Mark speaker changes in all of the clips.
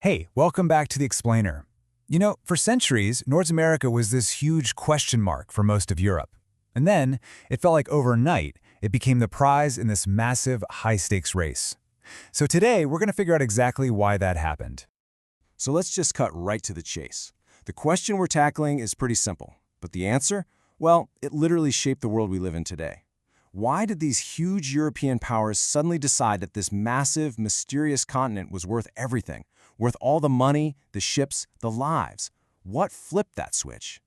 Speaker 1: Hey, welcome back to The Explainer. For centuries, North America was this huge question mark for most of Europe. And then, it felt like overnight, it became the prize in this massive, high-stakes race. So today, we're going to figure out exactly why that happened.
Speaker 2: So let's just cut right to the chase. The question we're tackling is pretty simple, but the answer? Well, it literally shaped the world we live in today. Why did these huge European powers suddenly decide that this massive, mysterious continent was worth everything? Worth all the money, the ships, the lives? What flipped that switch?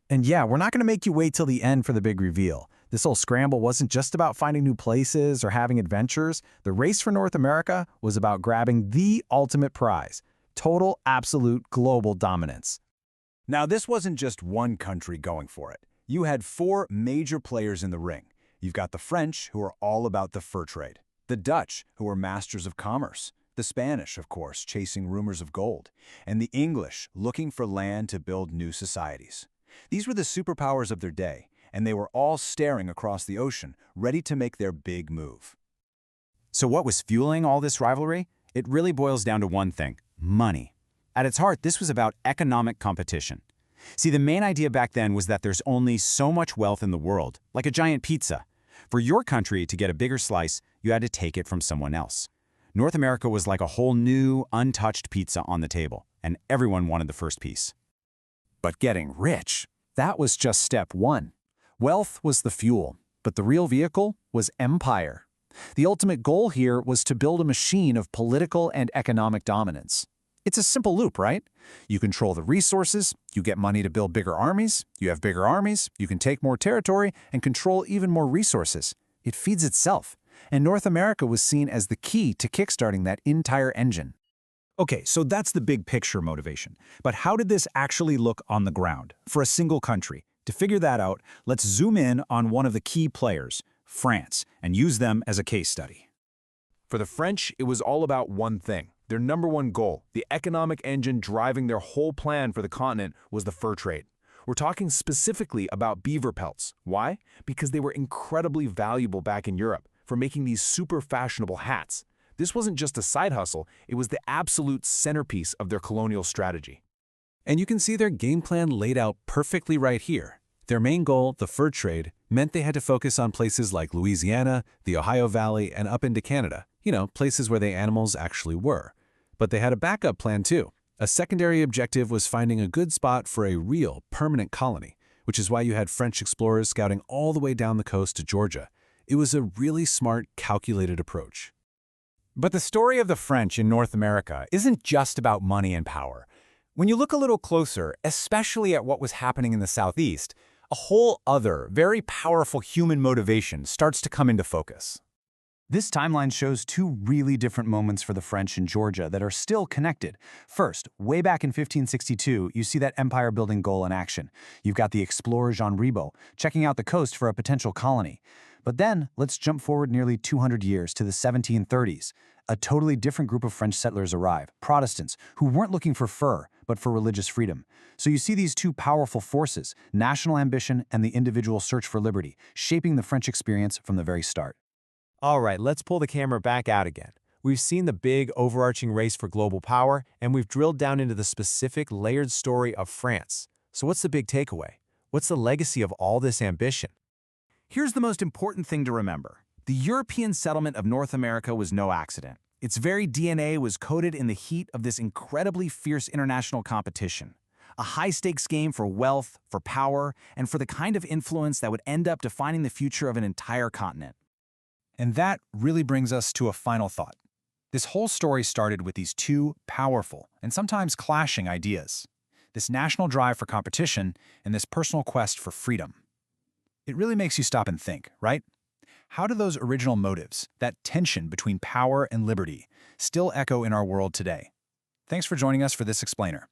Speaker 3: And yeah, we're not going to make you wait till the end for the big reveal. This whole scramble wasn't just about finding new places or having adventures. The race for North America was about grabbing the ultimate prize: total, absolute, global dominance.
Speaker 1: Now, this wasn't just one country going for it. You had four major players in the ring. You've got the French, who are all about the fur trade. The Dutch, who are masters of commerce. The Spanish, of course, chasing rumors of gold. And the English, looking for land to build new societies. These were the superpowers of their day, and they were all staring across the ocean, ready to make their big move.
Speaker 4: So what was fueling all this rivalry? It really boils down to one thing: money. At its heart, this was about economic competition. See, the main idea back then was that there's only so much wealth in the world, like a giant pizza. For your country to get a bigger slice, you had to take it from someone else. North America was like a whole new, untouched pizza on the table, and everyone wanted the first piece.
Speaker 3: But getting rich, that was just step one. Wealth was the fuel, but the real vehicle was empire. The ultimate goal here was to build a machine of political and economic dominance. It's a simple loop, right? You control the resources, you get money to build bigger armies, you have bigger armies, you can take more territory and control even more resources. It feeds itself. And North America was seen as the key to kickstarting that entire engine.
Speaker 5: Okay, so that's the big picture motivation. But how did this actually look on the ground, for a single country? To figure that out, let's zoom in on one of the key players, France, and use them as a case study.
Speaker 6: For the French, it was all about one thing. Their number one goal, the economic engine driving their whole plan for the continent, was the fur trade. We're talking specifically about beaver pelts. Why? Because they were incredibly valuable back in Europe for making these super fashionable hats. This wasn't just a side hustle, it was the absolute centerpiece of their colonial strategy.
Speaker 2: And you can see their game plan laid out perfectly right here. Their main goal, the fur trade, meant they had to focus on places like Louisiana, the Ohio Valley, and up into Canada. Places where the animals actually were. But they had a backup plan too. A secondary objective was finding a good spot for a real, permanent colony, which is why you had French explorers scouting all the way down the coast to Georgia. It was a really smart, calculated approach.
Speaker 1: But the story of the French in North America isn't just about money and power. When you look a little closer, especially at what was happening in the Southeast, a whole other, very powerful human motivation starts to come into focus.
Speaker 4: This timeline shows two really different moments for the French in Georgia that are still connected. First, way back in 1562, you see that empire-building goal in action. You've got the explorer Jean Ribault checking out the coast for a potential colony. But then, let's jump forward nearly 200 years to the 1730s. A totally different group of French settlers arrive, Protestants, who weren't looking for fur, but for religious freedom. So you see these two powerful forces, national ambition and the individual search for liberty, shaping the French experience from the very start.
Speaker 7: All right, let's pull the camera back out again. We've seen the big, overarching race for global power, and we've drilled down into the specific, layered story of France. So what's the big takeaway? What's the legacy of all this ambition?
Speaker 5: Here's the most important thing to remember. The European settlement of North America was no accident. Its very DNA was coded in the heat of this incredibly fierce international competition. A high-stakes game for wealth, for power, and for the kind of influence that would end up defining the future of an entire continent.
Speaker 1: And that really brings us to a final thought. This whole story started with these two powerful and sometimes clashing ideas. This national drive for competition and this personal quest for freedom. It really makes you stop and think, right? How do those original motives, that tension between power and liberty, still echo in our world today? Thanks for joining us for this explainer.